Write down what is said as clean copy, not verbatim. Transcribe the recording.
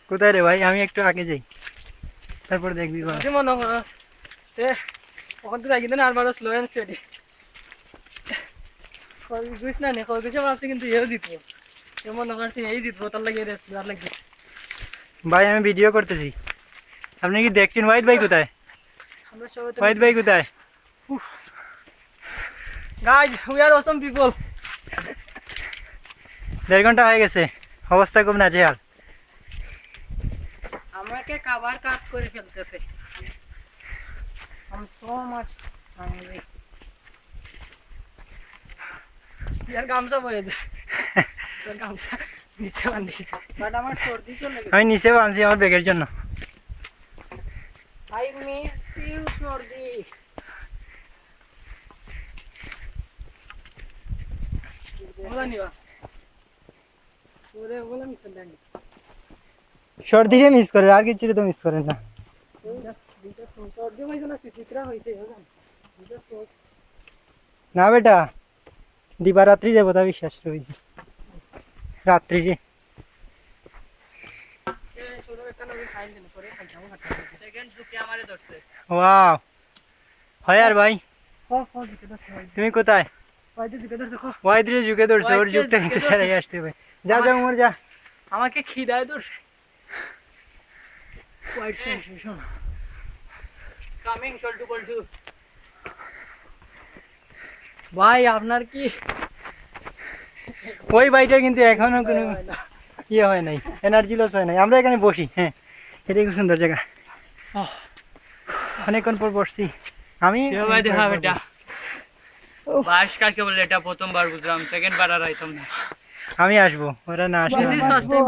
কোথায় রে ভাই? আমি একটু আগে যাই, তারপর দেখবি। মনে করো ওখান থেকে কিন্তু আরবার স্লো অ্যান্ড স্টেডি বুঝ না খরগোশে ভাবছি কিন্তু এও জিতবো, মনে করছি এই জিতবো, তার লাগে রেস্ট আর লাগবে। ভাই আমি ভিডিও করতেছি, আপনি কি দেখছেন? ওয়াহিদ ভাই কোথায়? আমরা সবাই ওয়াহিদ ভাই কোথায়? Guys we are Assam people. 1.5 ঘন্টা হয়ে গেছে, অবস্থা খুব নাজেহাল। আমাকে খাবার কাট করে ফেলতেছে। I'm so much hungry. यार गामছা বয়ে যায়, তোর গামছা নিচে বাঁধি, বাট আমার সর্দি চলে গেছে। আমি নিচে আনছি আমার ব্যাগের জন্য। I miss you সর্দি। বলা নিবা ওরে বলা মিস দেন, সর্দিরে মিস করে, আর কিছু তো মিস করেন না। সর্দি হইছে না চিত্রা হইছে না বেটা, দিবারাত্রি দেবতা বিশ্বাস রয়েছে রাত্রি রে। ওয়াও হয় আর ভাই, তুমি কোথায়? ওয়াইদ্রে যুগে ধরছে, ওর যুগটা কিন্তু ছেড়ে আসতে হবে। যা যা উমর যা। আমাকে খিদায় ধরছে। হোয়াইট সেন্সেশন কামিং শল্টু পল্টু। ভাই আপনার কি ওই বাইটার কিন্তু এখনো কোনো ইয়ে হয় নাই, এনার্জি লস হয় নাই। আমরা এখানে বসি, হ্যাঁ এটাই খুব সুন্দর জায়গা। অনেকক্ষণ পর বসছি আমি। বেটা বাস কাকে বলে এটা প্রথমবার বুঝলাম, সেকেন্ড বার আর আইতাম না। আমি আসবো, ওরা না আসলে দিস ইজ ফার্স্ট টাইম।